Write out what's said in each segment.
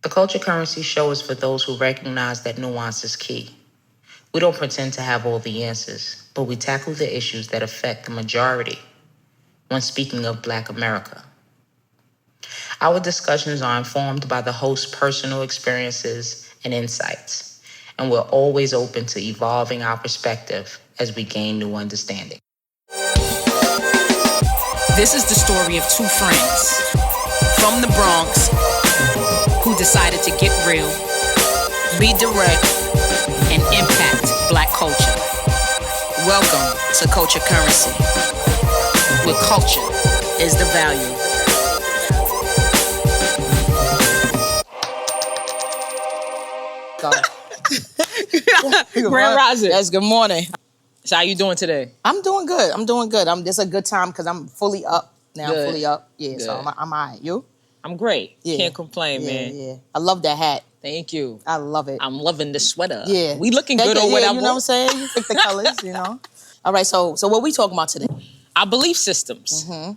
The culture currency show is for those who recognize that nuance is key. We don't pretend to have all the answers, but we tackle the issues that affect the majority when speaking of Black America. Our discussions are informed by the host's personal experiences and insights, and we're always open to evolving our perspective as we gain new understanding. This is the story of two friends from the Bronx who decided to get real, be direct, and impact Black culture. Welcome to Culture Currency, where culture is the value. Grand Rising. Yes, good morning. So how you doing today? I'm doing good. This is a good time because I'm fully up now. Good. I'm fully up. Yeah, Good. so I'm all right. You? I'm great. Yeah. Can't complain, man. Yeah. I love that hat. Thank you. I love it. I'm loving the sweater. Yeah. We looking Thank good you. or whatever. You know what I'm saying? You pick the colors, you know. All right, so what we talking about today? Our belief systems. Mm-hmm.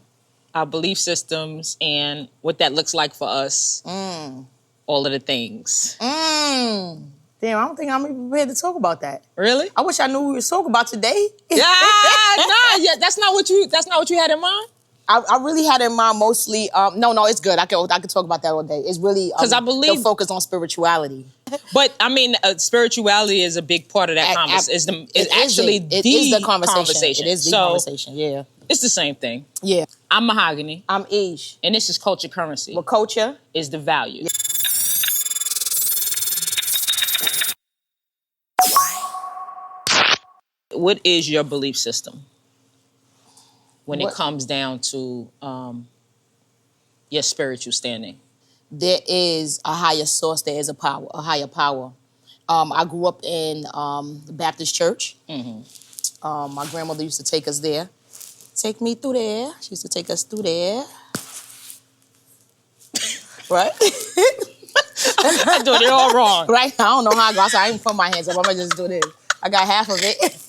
Our belief systems and what that looks like for us. All of the things. Damn, I don't think I'm even prepared to talk about that. Really? I wish I knew what we were talking about today. Yeah, that's not what you had in mind? I really had in mind mostly, no, it's good. I could talk about that all day. It's really, because I believe the focus on spirituality. But I mean, spirituality is a big part of that conversation. It is the conversation. It is the conversation, yeah. It's the same thing. Yeah. I'm Mahagony. I'm Aisha. And this is Culture Currency. Well, culture is the value. Yeah. What is your belief system when it comes down to your spiritual standing? There is a higher source. There is a higher power. I grew up in the Baptist church. Mm-hmm. My grandmother used to take us there. Take me through there. She used to take us through there. Right? I'm doing it all wrong. Right? I don't know how I go. I ain't put my hands up. I'm going to just do this. I got half of it.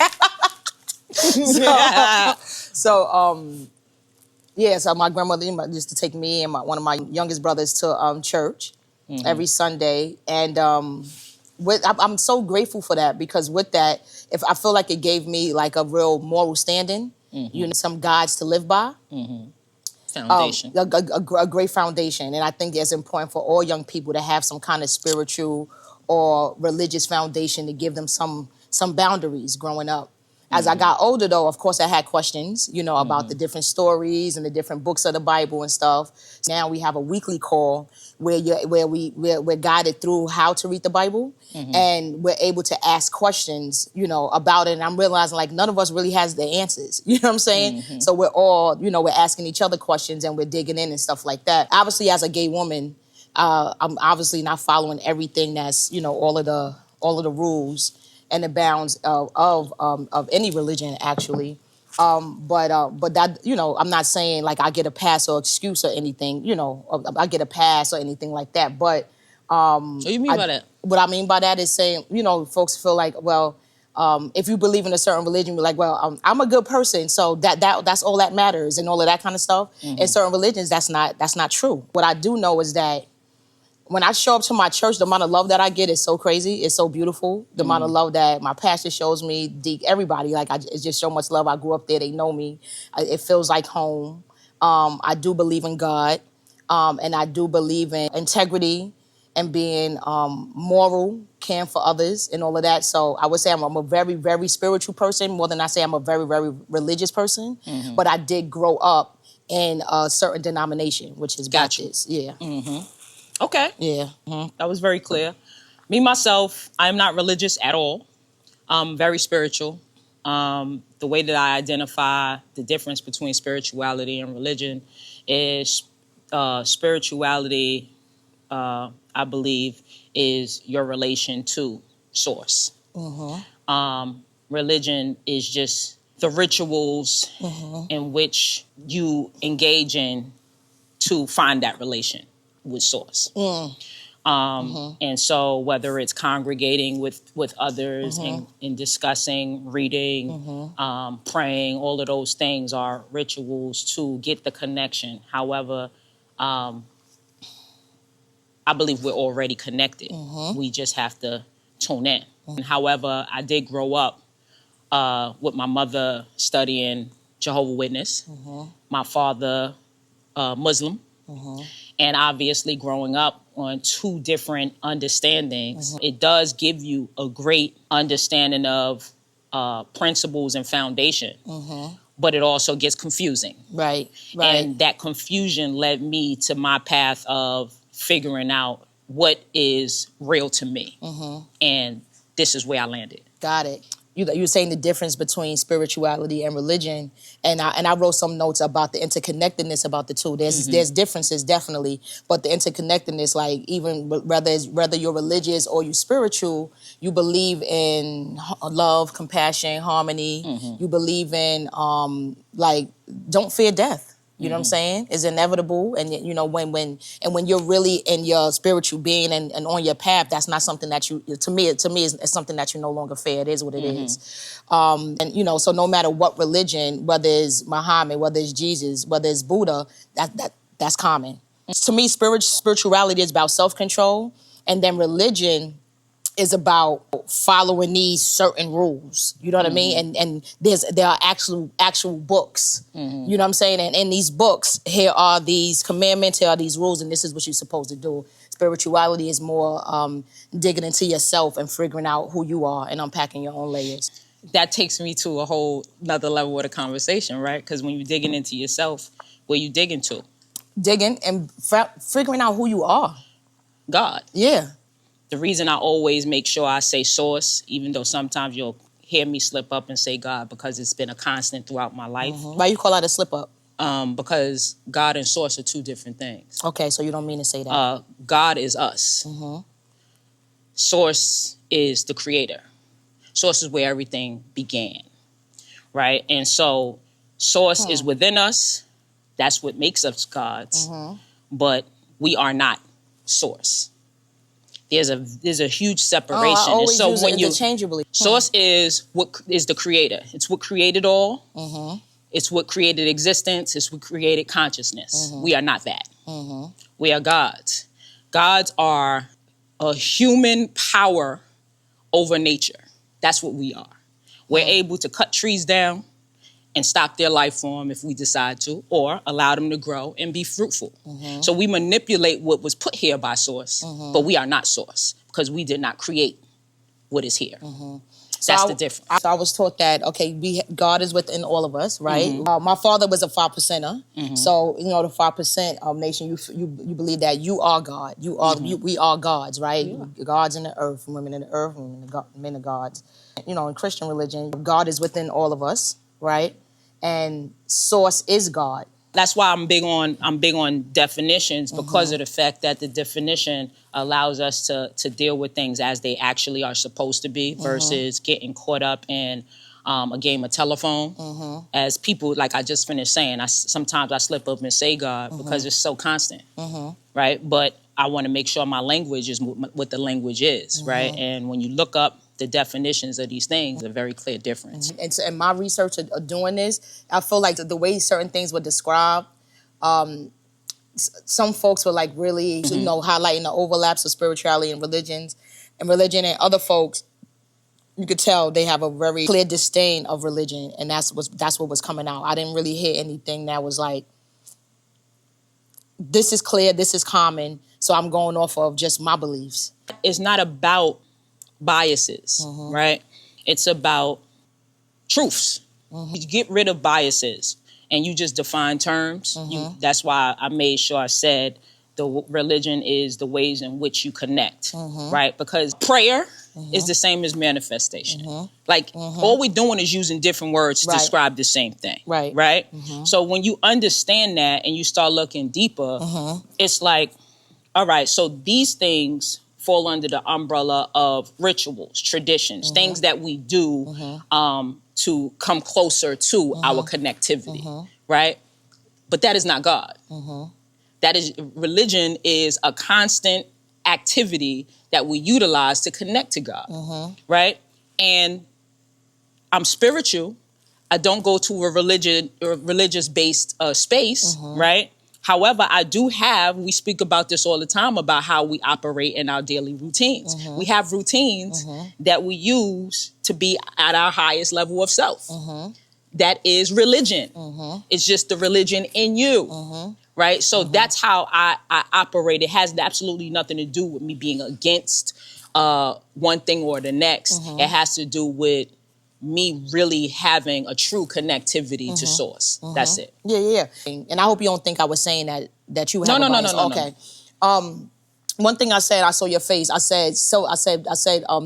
So my grandmother used to take me and one of my youngest brothers to church every Sunday. And I'm so grateful for that because with that, if I feel like it gave me like a real moral standing, some guides to live by. Foundation. A great foundation. And I think it's important for all young people to have some kind of spiritual or religious foundation to give them some boundaries growing up. As I got older, though, of course, I had questions, about the different stories and the different books of the Bible and stuff. Now we have a weekly call where we're guided through how to read the Bible, and we're able to ask questions, about it. And I'm realizing, like, none of us really has the answers. You know what I'm saying? So we're all, we're asking each other questions and we're digging in and stuff like that. Obviously, as a gay woman, I'm obviously not following everything that's, all of the rules and the bounds of any religion, actually. But that, I'm not saying like I get a pass or excuse or anything, I get a pass or anything like that. But what do you mean by that? What I mean by that is saying, folks feel like, well, if you believe in a certain religion, you're like, well, I'm a good person, so that's all that matters and all of that kind of stuff. In certain religions, that's not true. What I do know is that when I show up to my church, the amount of love that I get is so crazy. It's so beautiful. The amount of love that my pastor shows me, everybody, it's just so much love. I grew up there. They know me. It feels like home. I do believe in God. And I do believe in integrity and being moral, caring for others and all of that. So I would say I'm a very, very spiritual person, more than I say I'm a very, very religious person. But I did grow up in a certain denomination, which is Baptist. Yeah. Okay. Yeah. That was very clear. Me, myself, I am not religious at all. I'm very spiritual. The way that I identify the difference between spirituality and religion is spirituality, I believe, is your relation to source. Religion is just the rituals in which you engage in to find that relation with source. And so whether it's congregating with others and discussing, reading, praying, all of those things are rituals to get the connection. However, I believe we're already connected. We just have to tune in. However, I did grow up with my mother studying Jehovah's Witness, my father Muslim, and obviously growing up on two different understandings, it does give you a great understanding of principles and foundation, but it also gets confusing. Right. And that confusion led me to my path of figuring out what is real to me. And this is where I landed. Got it. You were saying the difference between spirituality and religion, and I wrote some notes about the interconnectedness about the two. There's differences definitely, but the interconnectedness, like even whether you're religious or you're spiritual, you believe in love, compassion, harmony. You believe in like don't fear death. You know what I'm saying? It's inevitable, and you know when you're really in your spiritual being and on your path, that's not something that you. To me, it's something that you no longer fear. It is what it is, and you know. So no matter what religion, whether it's Muhammad, whether it's Jesus, whether it's Buddha, that's common. To me, spirituality is about self-control, and then religion is about following these certain rules. You know what I mean? And there are actual books. You know what I'm saying? And in these books, here are these commandments, here are these rules, and this is what you're supposed to do. Spirituality is more digging into yourself and figuring out who you are and unpacking your own layers. That takes me to a whole another level of the conversation, right? Because when you're digging into yourself, where you digging to? Digging and figuring out who you are. God. Yeah. The reason I always make sure I say source, even though sometimes you'll hear me slip up and say God, because it's been a constant throughout my life. Why you call that a slip up? Because God and source are two different things. Okay, so you don't mean to say that. God is us. Source is the creator. Source is where everything began, right? And so source is within us. That's what makes us gods. But we are not source. There's a huge separation. I always and so use when it interchangeably. Source is what is the creator. It's what created all. It's what created existence. It's what created consciousness. We are not that. We are gods. Gods are a human power over nature. That's what we are. We're able to cut trees down and stop their life form if we decide to, or allow them to grow and be fruitful. So we manipulate what was put here by source, but we are not source because we did not create what is here. That's the difference. So I was taught that, okay, God is within all of us, right? My father was a 5%er. So, you know, the 5% nation, you believe that you are God. We are gods, right? Yeah. Gods in the earth, women in the earth, men are gods. You know, in Christian religion, God is within all of us, right? And source is God. That's why I'm big on definitions, because of the fact that the definition allows us to deal with things as they actually are supposed to be versus getting caught up in a game of telephone. As people, like I just finished saying, sometimes I slip up and say God because it's so constant, right? But I want to make sure my language is what the language is, right? And when you look up the definitions of these things, a very clear difference. And so in my research of doing this, I feel like the way certain things were described, some folks were like really, you know, highlighting the overlaps of spirituality and religion, and other folks, you could tell they have a very clear disdain of religion, and that's what was coming out. I didn't really hear anything that was like, this is clear, this is common, so I'm going off of just my beliefs. It's not about biases, right? It's about truths. You get rid of biases and you just define terms. That's why I made sure I said the religion is the ways in which you connect, right? Because prayer is the same as manifestation. Like all we're doing is using different words to describe the same thing, right? So when you understand that and you start looking deeper, it's like, all right, so these things fall under the umbrella of rituals, traditions, things that we do to come closer to our connectivity, right? But that is not God. That is, religion is a constant activity that we utilize to connect to God, right? And I'm spiritual. I don't go to a religious-based space, right? However, we speak about this all the time about how we operate in our daily routines. We have routines that we use to be at our highest level of self. That is religion. It's just the religion in you, right? So that's how I operate. It has absolutely nothing to do with me being against one thing or the next. It has to do with me really having a true connectivity to source. That's it. Yeah. And I hope you don't think I was saying that you have No. a bias. Okay. One thing I said, I saw your face. I said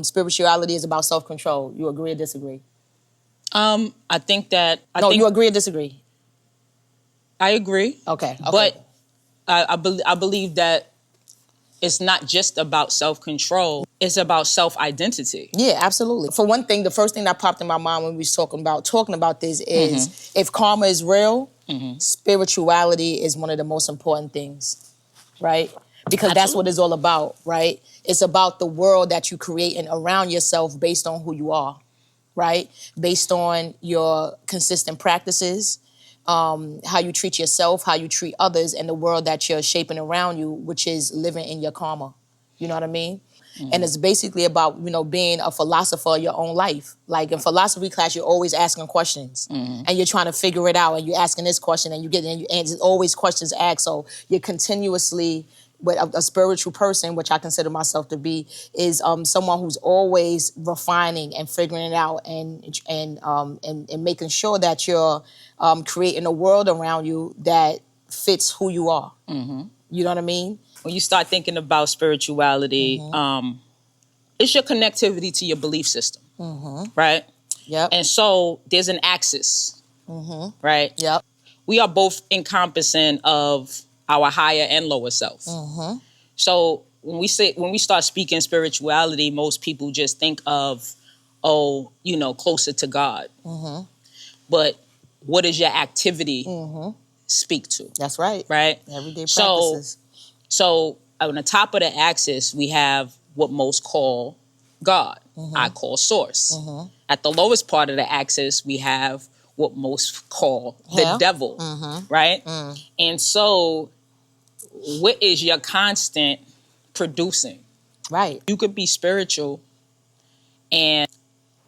spirituality is about self-control. You agree or disagree? I think You agree or disagree? I agree. Okay. But I believe that it's not just about self-control. It's about self-identity. Yeah, absolutely. For one thing, the first thing that popped in my mind when we was talking about this is if karma is real, spirituality is one of the most important things, right? Because that's what it's all about, right? It's about the world that you create and around yourself based on who you are, right? Based on your consistent practices, how you treat yourself, how you treat others, and the world that you're shaping around you, which is living in your karma. You know what I mean? And it's basically about, being a philosopher of your own life. Like in philosophy class, you're always asking questions and you're trying to figure it out and you're asking this question and and there's always questions asked. So you're continuously, with a spiritual person, which I consider myself to be, is someone who's always refining and figuring it out and making sure that you're creating a world around you that fits who you are. You know what I mean? When you start thinking about spirituality, it's your connectivity to your belief system, right? Yep. And so there's an axis, right? Yep. We are both encompassing of our higher and lower self. So when we start speaking spirituality, most people just think of, closer to God. But what does your activity speak to? That's right. Right? Everyday practices. So on the top of the axis, we have what most call God. I call source. At the lowest part of the axis, we have what most call the devil, right? And so what is your constant producing? Right. You could be spiritual and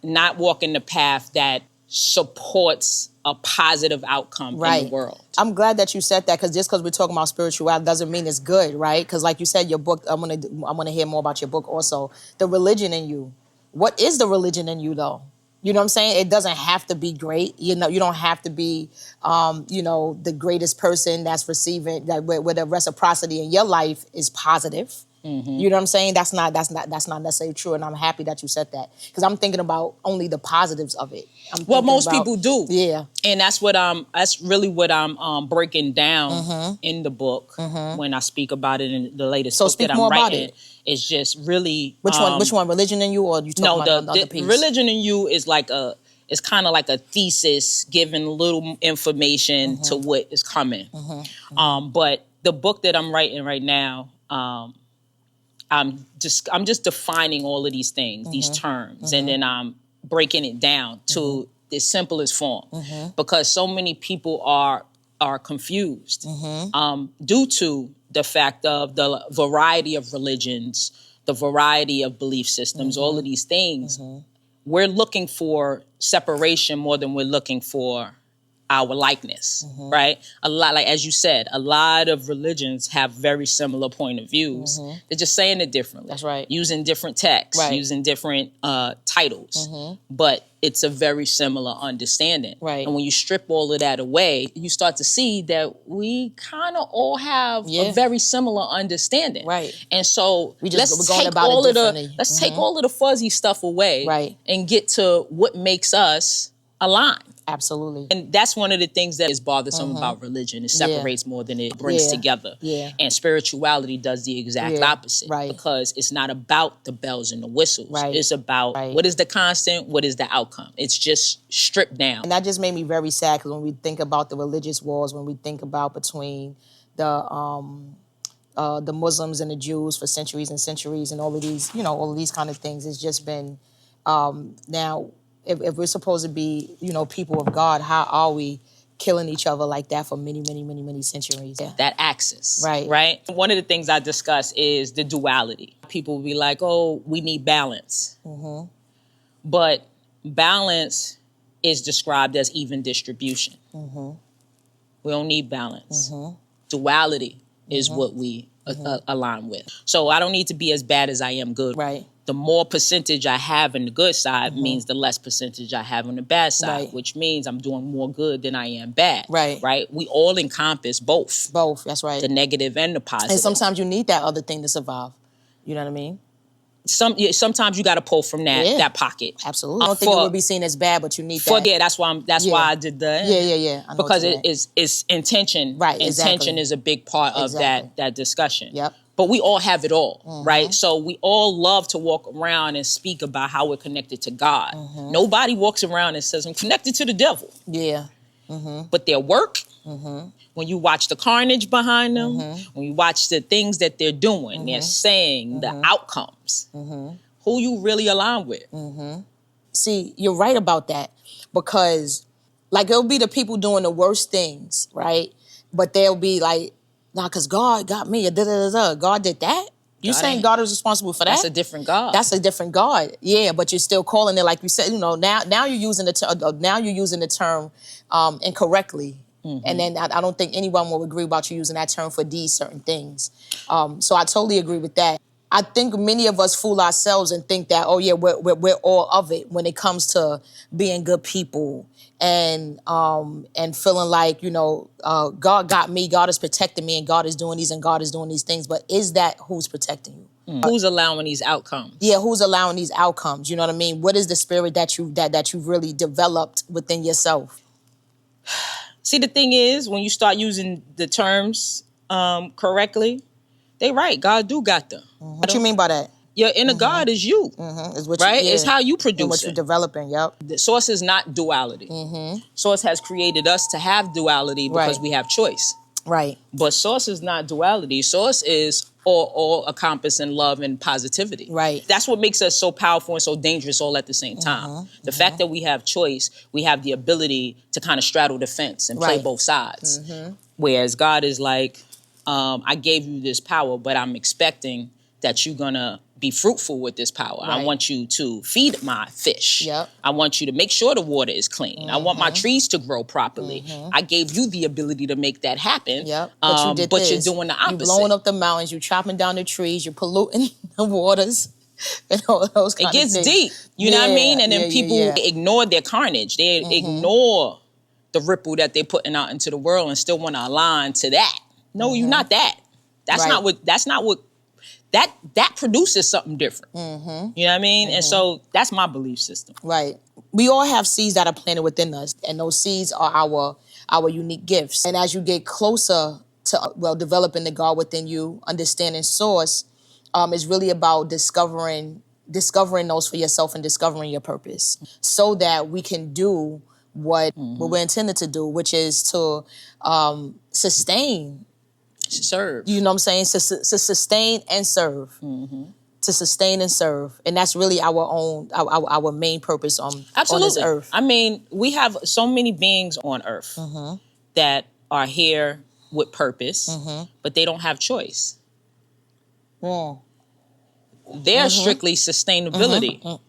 not walk in the path that supports a positive outcome in the world. I'm glad that you said that, because just because we're talking about spirituality doesn't mean it's good, right? Because like you said, your book, I'm gonna hear more about your book also. The religion in you. What is the religion in you though? You know what I'm saying? It doesn't have to be great. You don't have to be, the greatest person that's receiving that where the reciprocity in your life is positive. You know what I'm saying? That's not necessarily true, and I'm happy that you said that, because I'm thinking about only the positives of it. Well, most people do. Yeah, and that's really what I'm breaking down in the book when I speak about it in the latest book that I'm writing. It's just really which one? Religion in you, or you talking about the other piece? Religion in you is it's kind of like a thesis giving little information to what is coming. But the book that I'm writing right now, I'm just defining all of these things, these terms, and then I'm breaking it down to the simplest form, because so many people are confused due to the fact of the variety of religions, the variety of belief systems, all of these things. We're looking for separation more than we're looking for our likeness, right? A lot, like as you said, a lot of religions have very similar point of views. They're just saying it differently. That's right. Using different texts, using different titles, but it's a very similar understanding. Right. And when you strip all of that away, you start to see that we kind of all have a very similar understanding. Right. And so we're let's going take about all it of differently. take all of the fuzzy stuff away, Right, and get to what makes us align. Absolutely. And that's one of the things that is bothersome about religion. It separates more than it brings together. Yeah. And spirituality does the exact opposite. Right. Because it's not about the bells and the whistles. Right. It's about what is the constant, what is the outcome. It's just stripped down. And that just made me very sad, because when we think about the religious wars, when we think about between the Muslims and the Jews for centuries and centuries, and all of these kind of things, it's just been now. If we're supposed to be, people of God, how are we killing each other like that for many, many, many, many centuries. Yeah. That axis. Right. Right? One of the things I discuss is the duality. People will be like, oh, we need balance. But balance is described as even distribution. We don't need balance. Duality is what we align with. So I don't need to be as bad as I am good. Right. The more percentage I have in the good side means the less percentage I have on the bad side, Right. which means I'm doing more good than I am bad. Right. Right? We all encompass both. Both, that's right. The negative and the positive. And sometimes you need that other thing to survive. You know what I mean? Sometimes you got to pull from that pocket. Absolutely. I don't think it would be seen as bad, but you need that. Yeah, that's why I did the Yeah. I know because what you meant. it's intention. Right, Intention exactly. is a big part of that discussion. Yep. But we all have it all, right? So we all love to walk around and speak about how we're connected to God. Nobody walks around and says, I'm connected to the devil. Yeah. But their work, when you watch the carnage behind them, when you watch the things that they're doing, they're saying, the outcomes, who you really align with. See, you're right about that, because like it'll be the people doing the worst things, right? But they'll be like, nah, because God got me. God did that? You saying ain't. God is responsible for that? That's a different God. That's a different God. Yeah, but you're still calling it, like you said, now you're using the term incorrectly. And then I don't think anyone will agree about you using that term for these certain things. So I totally agree with that. I think many of us fool ourselves and think that, oh yeah, we're all of it when it comes to being good people and feeling like, God got me, God is protecting me, and God is doing these and God is doing these things. But is that who's protecting you? Who's allowing these outcomes? Yeah, who's allowing these outcomes? You know what I mean? What is the spirit that you've really developed within yourself? See, the thing is, when you start using the terms correctly, they right. God do got them. What you mean by that? Your inner God is you, Is what right? You, It's how you produce and what you're developing. Yep. The source is not duality. Source has created us to have duality because we have choice. Right. But source is not duality. Source is all encompassing love and positivity. Right. That's what makes us so powerful and so dangerous all at the same time. The fact that we have choice, we have the ability to kind of straddle the fence and play both sides. Whereas God is like, I gave you this power, but I'm expecting that you're going to be fruitful with this power. Right. I want you to feed my fish. Yep. I want you to make sure the water is clean. I want my trees to grow properly. I gave you the ability to make that happen. Yep. But you did but this. You're doing the opposite. You're blowing up the mountains. You're chopping down the trees. You're polluting the waters. And all those kind It gets of things. deep. You know what I mean? And then people ignore their carnage. They ignore the ripple that they're putting out into the world and still want to align to that. No, you're not that. That's not what that produces something different. You know what I mean? And so that's my belief system. Right. We all have seeds that are planted within us, and those seeds are our unique gifts. And as you get closer to developing the God within you, understanding source, is really about discovering those for yourself and discovering your purpose, so that we can do what we're intended to do, which is to sustain. Serve. You know what I'm saying? To sustain and serve. To sustain and serve. And that's really our main purpose on this earth. I mean, we have so many beings on earth that are here with purpose, but they don't have choice. They're strictly sustainability.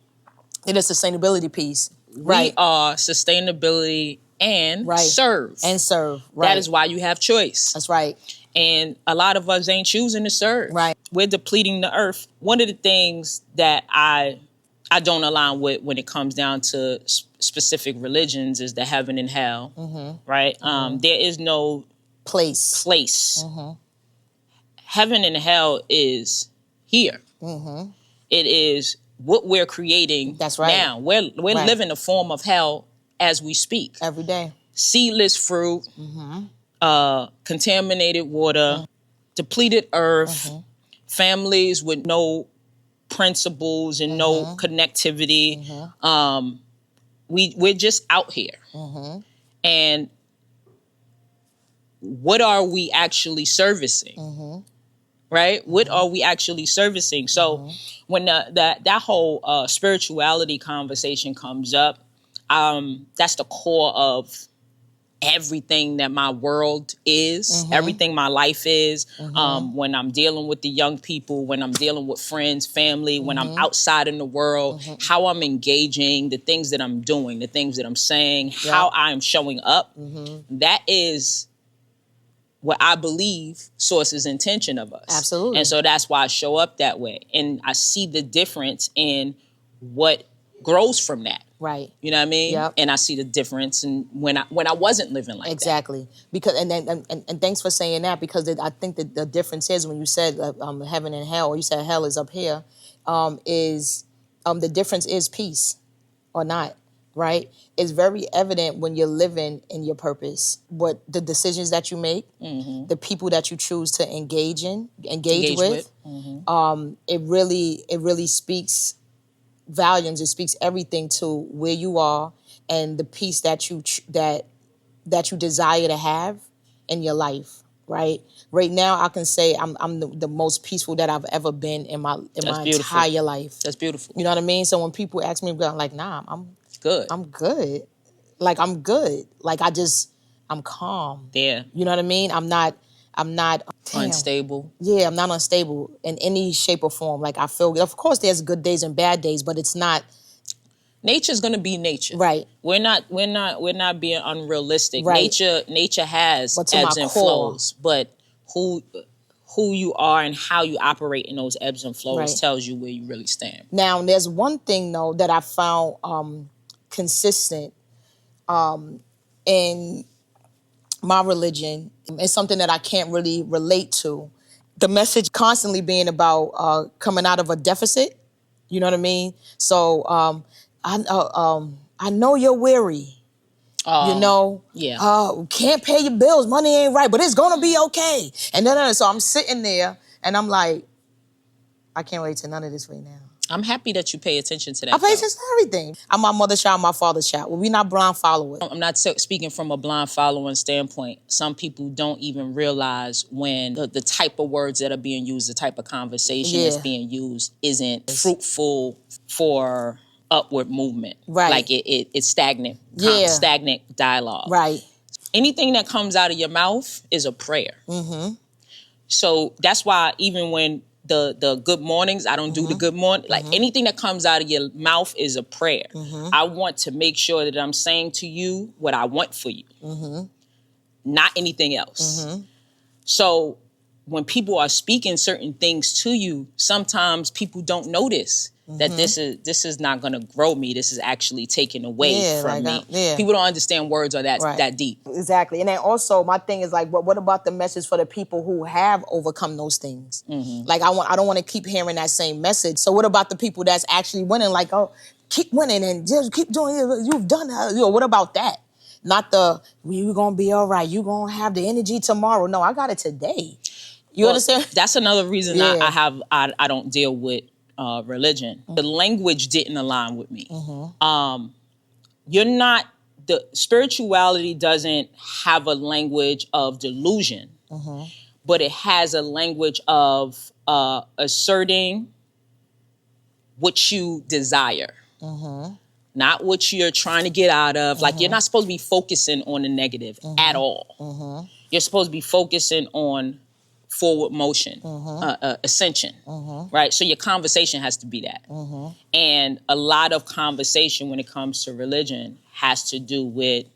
It is a sustainability piece. We are sustainability and serve. And serve. Right. That is why you have choice. That's right. And a lot of us ain't choosing to serve. Right. We're depleting the earth. One of the things that I don't align with when it comes down to specific religions is the heaven and hell. Right? There is no place. Heaven and hell is here. It is what we're creating. That's right. Now. We're living a form of hell as we speak. Every day. Seedless fruit. Contaminated water, depleted earth, families with no principles and no connectivity. We're just out here. And what are we actually servicing? Right? What are we actually servicing? So when that whole spirituality conversation comes up, that's the core of everything that my world is, everything my life is. When I'm dealing with the young people, when I'm dealing with friends, family, when I'm outside in the world, how I'm engaging, the things that I'm doing, the things that I'm saying, how I'm showing up, that is what I believe Source's intention of us. Absolutely. And so that's why I show up that way. And I see the difference in what grows from that. Right. You know what I mean? Yep. And I see the difference in when I wasn't living like that. Exactly. Because and thanks for saying that, because I think that the difference is when you said heaven and hell, or you said hell is up here, is the difference is peace or not. Right? It's very evident when you're living in your purpose, what the decisions that you make, the people that you choose to engage with. It really speaks volumes. It speaks everything to where you are and the peace that you desire to have in your life. Right? Right now, I can say I'm the most peaceful that I've ever been in my entire life. That's beautiful. You know what I mean? So when people ask me, I'm like, nah, I'm good. Like, I'm good. Like, I'm calm. Yeah. You know what I mean? I'm not unstable. Yeah, I'm not unstable in any shape or form. Like, I feel, of course, there's good days and bad days, but it's not. Nature's gonna be nature. Right. We're not being unrealistic. Right. Nature has ebbs and flows, but who you are and how you operate in those ebbs and flows tells you where you really stand. Now, there's one thing though that I found consistent in my religion. It's something that I can't really relate to. The message constantly being about coming out of a deficit. You know what I mean? So I know you're weary. You know? Yeah. Can't pay your bills. Money ain't right, but it's gonna be okay. And then so I'm sitting there and I'm like, I can't relate to none of this right now. I'm happy that you pay attention to that. I pay attention to everything. I'm my mother's child, my father's child. Well, we're not blind followers. I'm not speaking from a blind following standpoint. Some people don't even realize when the type of words that are being used, the type of conversation that's being used isn't fruitful for upward movement. Right. Like it's stagnant. Stagnant dialogue. Right. Anything that comes out of your mouth is a prayer. So that's why even when the good mornings, I don't do the good morning. Like anything that comes out of your mouth is a prayer. I want to make sure that I'm saying to you what I want for you, not anything else. So when people are speaking certain things to you, sometimes people don't notice that this is not going to grow me. This is actually taking away from me. People don't understand words are that deep. Exactly. And then also my thing is like, what about the message for the people who have overcome those things? Like I don't want to keep hearing that same message. So what about the people that's actually winning? Like, oh, keep winning and just keep doing it. You've done that. What about that? Not you're going to be all right. You're going to have the energy tomorrow. No, I got it today. You understand? That's another reason I don't deal with religion. The language didn't align with me. The spirituality doesn't have a language of delusion, but it has a language of asserting what you desire, not what you're trying to get out of. Like, you're not supposed to be focusing on the negative at all. You're supposed to be focusing on forward motion, ascension, right? So your conversation has to be that. And a lot of conversation when it comes to religion has to do with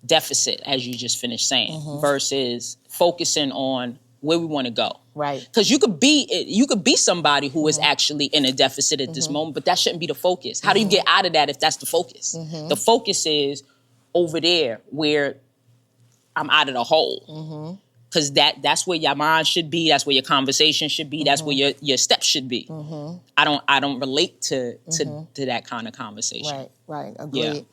deficit, as you just finished saying, versus focusing on where we want to go. Right. Because you could be somebody who is actually in a deficit at this moment, but that shouldn't be the focus. How do you get out of that if that's the focus? The focus is over there where I'm out of the hole. Because that's where your mind should be. That's where your conversation should be. That's where your steps should be. I don't relate to that kind of conversation. Right. Agreed.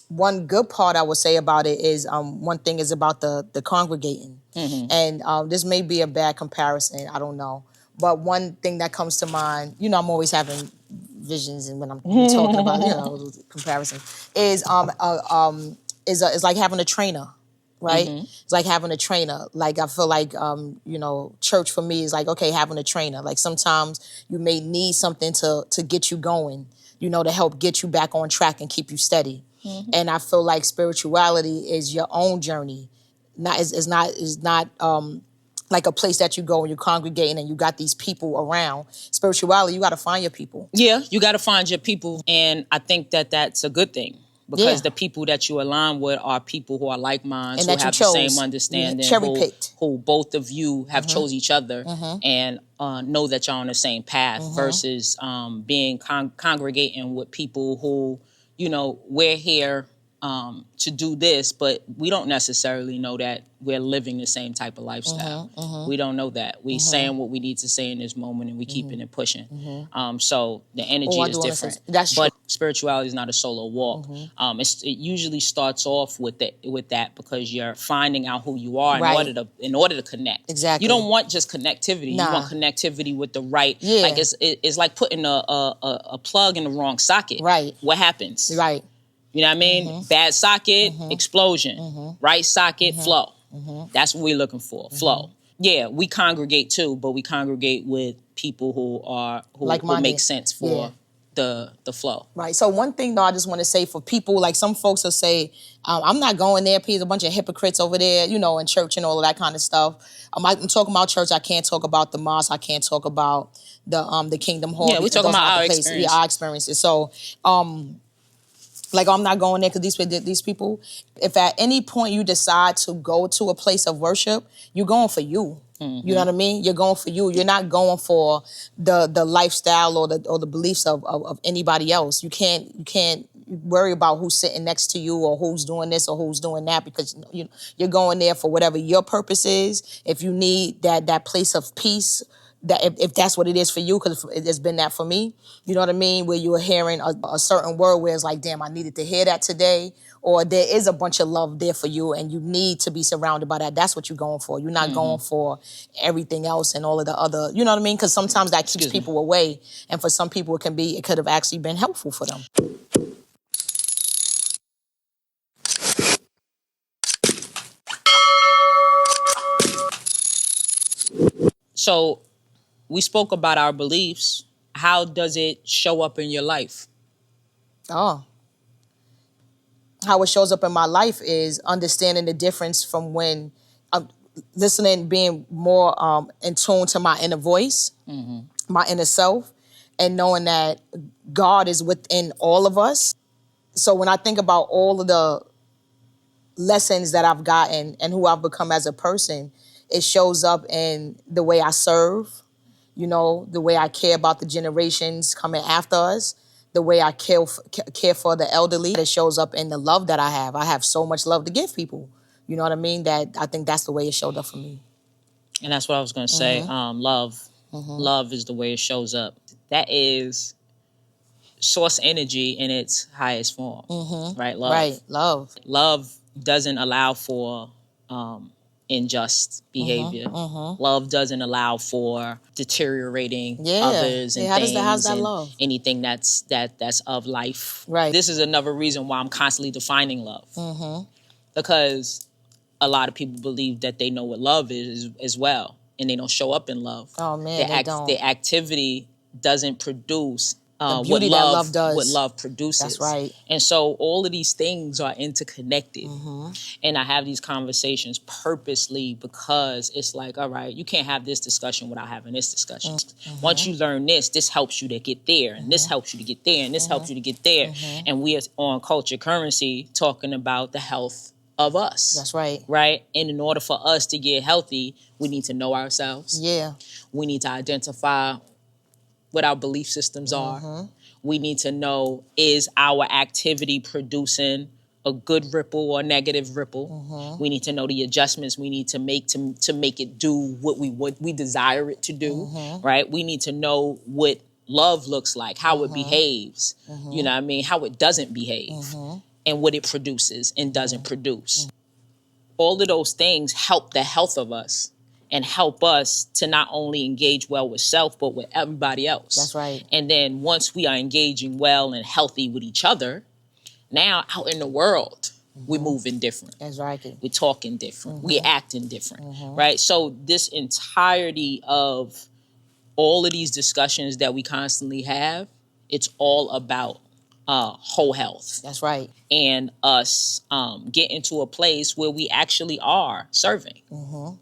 One good part I would say about it is one thing is about the congregating, and this may be a bad comparison. I don't know, but one thing that comes to mind, you know, I'm always having visions, and when I'm talking about comparison is like having a trainer. Right? It's like having a trainer. Like, I feel like, church for me is like, okay, having a trainer. Like, sometimes you may need something to get you going, to help get you back on track and keep you steady. And I feel like spirituality is your own journey. Not like a place that you go and you're congregating and you got these people around. Spirituality, you got to find your people. Yeah, you got to find your people. And I think that that's a good thing. Because the people that you align with are people who are like minds, who have the same understanding, who both of you have chose each other and know that you're on the same path versus being congregating with people who, you know, we're here to do this, but we don't necessarily know that we're living the same type of lifestyle. We don't know that. We saying what we need to say in this moment and we keeping it pushing. So the energy is different. That's true. But spirituality is not a solo walk. It usually starts off with that because you're finding out who you are in order to connect. Exactly. You don't want just connectivity. You want connectivity with the right. Yeah. Like it's like putting a plug in the wrong socket. Right. What happens? Right. You know what I mean? Bad socket, explosion. Right socket, flow. That's what we're looking for, flow. Yeah, we congregate too, but we congregate with people who make sense for the flow. Right. So one thing though, I just want to say for people, like some folks will say, I'm not going there, There's a bunch of hypocrites over there, you know, in church and all of that kind of stuff. I'm talking about church. I can't talk about the mosque. I can't talk about the Kingdom Hall. Yeah, we're talking about our experience. Yeah, our experiences. So, like, I'm not going there because these people, if at any point you decide to go to a place of worship, you're going for you. You know what I mean? You're going for you. You're not going for the lifestyle or the beliefs of anybody else. You can't worry about who's sitting next to you or who's doing this or who's doing that because you're going there for whatever your purpose is. If you need that place of peace, that if that's what it is for you, because it's been that for me, you know what I mean, where you're hearing a certain word where it's like, damn, I needed to hear that today, or there is a bunch of love there for you and you need to be surrounded by that. That's what you're going for. You're not going for everything else and all of the other, you know what I mean? Because sometimes that keeps people away, and for some people it could have actually been helpful for them. So we spoke about our beliefs. How does it show up in your life? Oh. How it shows up in my life is understanding the difference from when I'm listening, being more in tune to my inner voice, my inner self, and knowing that God is within all of us. So when I think about all of the lessons that I've gotten and who I've become as a person, it shows up in the way I serve, you know, the way I care about the generations coming after us, the way I care for the elderly. It shows up in the love that I have. I have so much love to give people. You know what I mean? That I think that's the way it showed up for me. And that's what I was going to say. Love. Love is the way it shows up. That is source energy in its highest form, right? Love. Right, love. Love doesn't allow for unjust behavior. Love doesn't allow for deteriorating others and things. How's that love? Anything that's of life. Right. This is another reason why I'm constantly defining love. Because a lot of people believe that they know what love is as well, and they don't show up in love. Oh man, they don't. Their activity doesn't produce the beauty that love does. What love produces. That's right. And so all of these things are interconnected. And I have these conversations purposely because it's like, all right, you can't have this discussion without having this discussion. Once you learn this helps you to get there, and this helps you to get there, and this helps you to get there. And we are on Culture Currency talking about the health of us. That's right. Right? And in order for us to get healthy, we need to know ourselves. Yeah. We need to identify what our belief systems are. We need to know, is our activity producing a good ripple or negative ripple? We need to know the adjustments we need to make to make it do what we desire it to do, right? We need to know what love looks like, how it behaves, you know what I mean, how it doesn't behave, and what it produces and doesn't produce. All of those things help the health of us and help us to not only engage well with self, but with everybody else. That's right. And then once we are engaging well and healthy with each other, now out in the world, we're moving different. That's right. We're talking different. We're acting different, right? So this entirety of all of these discussions that we constantly have, it's all about whole health. That's right. And us get into a place where we actually are serving.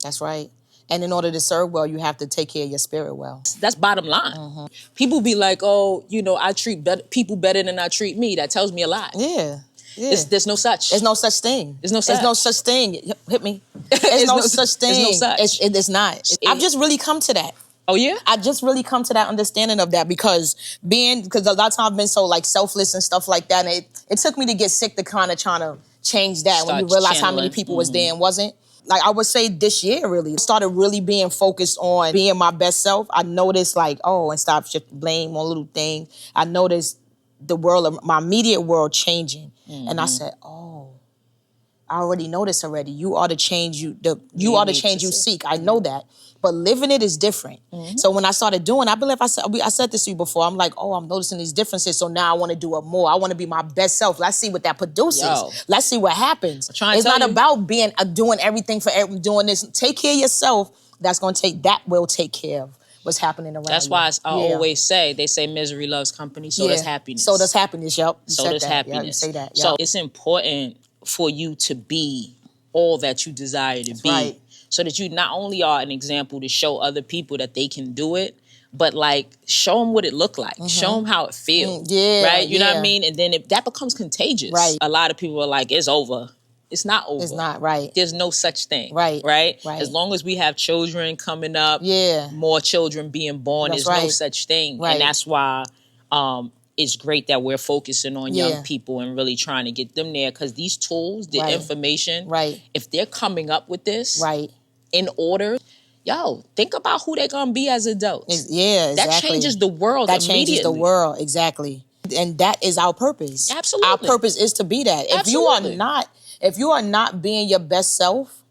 That's right. And in order to serve well, you have to take care of your spirit well. That's bottom line. People be like, oh, I treat people better than I treat me. That tells me a lot. Yeah. There's no such. There's no such thing. There's no such. There's no such thing. Hit me. There's no such thing. There's no such. It's not. I've just really come to that. Oh yeah? I just really come to that understanding of that because a lot of times I've been so like selfless and stuff like that, and it took me to get sick to kind of trying to change that when you realize how many people was there and wasn't. Like I would say this year really started really being focused on being my best self. I noticed and stop shifting blame on little things. I noticed the world, my immediate world changing. And I said, oh, I already know this already. You are the change you are the change you seek. I know that. But living it is different. So when I started doing, I believe I said this to you before. I'm like, oh, I'm noticing these differences. So now I want to do it more. I want to be my best self. Let's see what that produces. Yo. Let's see what happens. It's not about being doing everything for doing this. Take care of yourself. That will take care of what's happening around you. That's why I always say, they say misery loves company. So does happiness. So does happiness. Yep. So does happiness. Yeah, you say that. Yep. So it's important for you to be all that you desire to be. Right. So that you not only are an example to show other people that they can do it, but like show them what it looked like. Show them how it feels. Right? You know what I mean? And then that becomes contagious. Right. A lot of people are like, it's over. It's not over. It's not, right. There's no such thing. Right. Right? Right. As long as we have children coming up, more children being born, there's no such thing. Right. And that's why it's great that we're focusing on young people and really trying to get them there, because these tools, the information, if they're coming up with this in order, think about who they're going to be as adults. Yeah, exactly. That changes the world immediately. That changes the world, exactly. And that is our purpose. Absolutely. Our purpose is to be that. If you are not being your best self,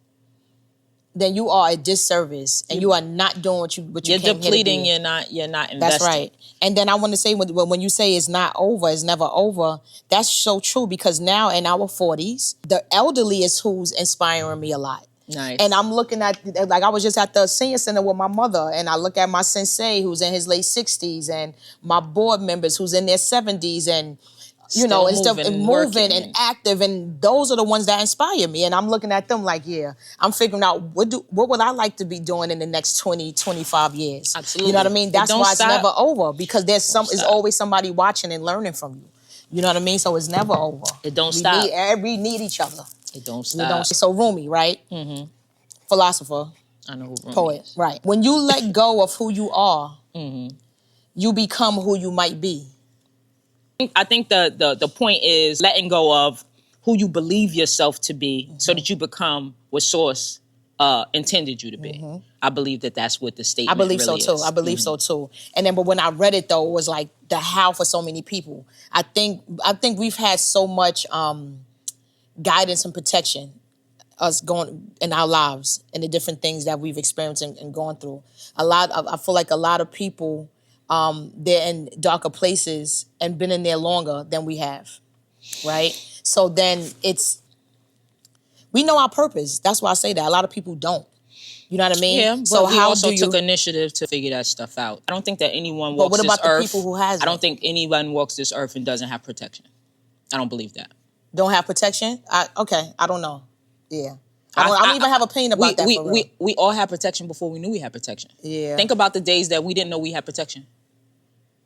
then you are a disservice, and you are not doing what you came here to do. You're depleting. You're not investing. That's right. And then I want to say, when you say it's not over, it's never over. That's so true, because now in our 40s, the elderly is who's inspiring me a lot. Nice. And I'm looking at, like, I was just at the senior center with my mother, and I look at my sensei who's in his late 60s, and my board members who's in their 70s, and moving and active, and those are the ones that inspire me. And I'm looking at them like, I'm figuring out what would I like to be doing in the next 20, 25 years. Absolutely. You know what I mean? That's why it's never over, because there's always somebody watching and learning from you. You know what I mean? So it's never over. It don't stop. We need each other. It don't stop. So Rumi, right? Philosopher. I know who Rumi poet, is. right. When you let go of who you are, you become who you might be. I think the point is letting go of who you believe yourself to be, so that you become what Source intended you to be. I believe that's what the statement I believe really so too. is. I believe so too. And then, but when I read it though, it was like the how for so many people. I think we've had so much guidance and protection us going in our lives and the different things that we've experienced and gone through. I feel like a lot of people, they're in darker places and been in there longer than we have, right? So then we know our purpose. That's why I say that. A lot of people don't. You know what I mean? Yeah, but so we also took initiative to figure that stuff out. I don't think that anyone walks this earth. But what about the people who hasn't? I don't think anyone walks this earth and doesn't have protection. I don't believe that. Don't have protection? I don't know. Yeah. I don't even have an opinion about that. We all had protection before we knew we had protection. Yeah. Think about the days that we didn't know we had protection.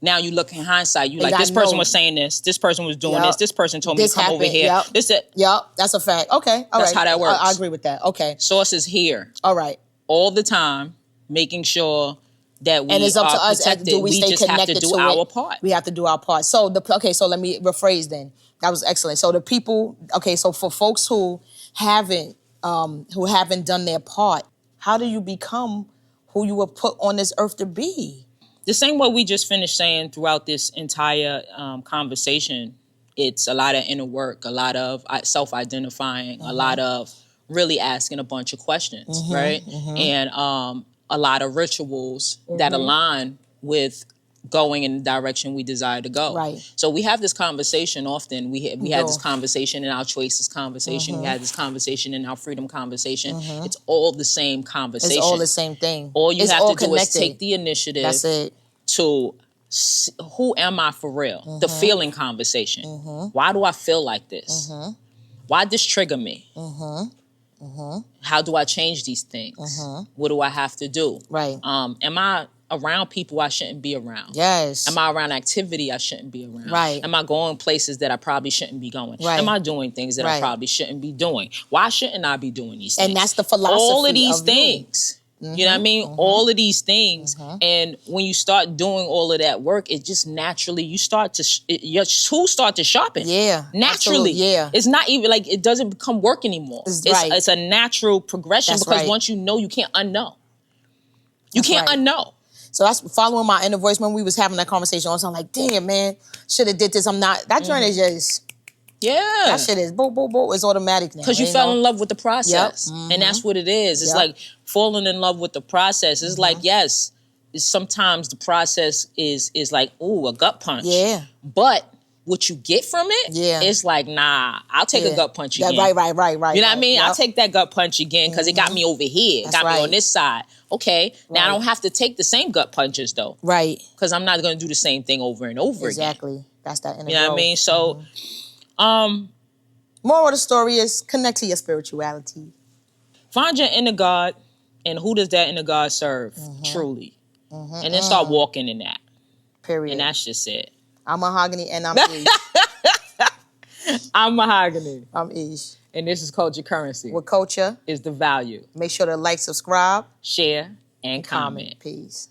Now you look in hindsight, this person was saying this person was doing this person told me to come over here. Yep, that's a fact. Okay, all right. That's how that works. I agree with that. Okay. Source is here. All right. All the time, making sure that we and it's up to us. protected. Do we stay just have connected to do our it? part. We have to do our part. So so let me rephrase then. That was excellent. So the people, so for folks who haven't done their part, how do you become who you were put on this earth to be? The same way we just finished saying throughout this entire conversation, it's a lot of inner work, a lot of self-identifying, a lot of really asking a bunch of questions, right? And a lot of rituals that align with going in the direction we desire to go. Right. So we have this conversation often. We had this conversation in our choices conversation. We had this conversation in our freedom conversation. It's all the same conversation. It's all the same thing. All you have to do is take the initiative That's it. to who am I for real? The feeling conversation. Why do I feel like this? Why this trigger me? How do I change these things? What do I have to do? Right. Am I around people I shouldn't be around? Yes. Am I around activity I shouldn't be around? Right. Am I going places that I probably shouldn't be going? Right. Am I doing things that I Right. probably shouldn't be doing? Why shouldn't I be doing these things? And that's the philosophy all of these of things. You know what I mean? All of these things. And when you start doing all of that work, it just naturally, you start to, your tools start to sharpen. Yeah. Naturally. Absolutely. Yeah. It's not even like, it doesn't become work anymore. Right. It's a natural progression That's because right. once you know, you can't unknow. You That's can't right. unknow. So that's following my inner voice when we was having that conversation. I was like, damn, man, should have did this. I'm not. That joint is just, Yeah. that shit is, boom, boom, boom. It's automatic now. Because you fell in love with the process. Yep. And that's what it is. It's Yep. like falling in love with the process. It's like, yes, sometimes the process is like, ooh, a gut punch. Yeah. But what you get from it, Yeah. it's like, nah, I'll take a gut punch Yeah, again. right. You know what I mean? Yep. I'll take that gut punch again because it got me over here. It That's got me right. on this side. Okay. Now I Right. don't have to take the same gut punches though. Right. Because I'm not going to do the same thing over and over again. Exactly. That's that inner You know what I growth. mean? So, Moral of the story is connect to your spirituality. find your inner God and who does that inner God serve truly. And then start walking in that. Period. And that's just it. I'm Mahagony and I'm Ish. I'm Mahagony. I'm Ish. And this is Culture Currency. With culture, Is the value. make sure to like, subscribe, Share and comment. Peace.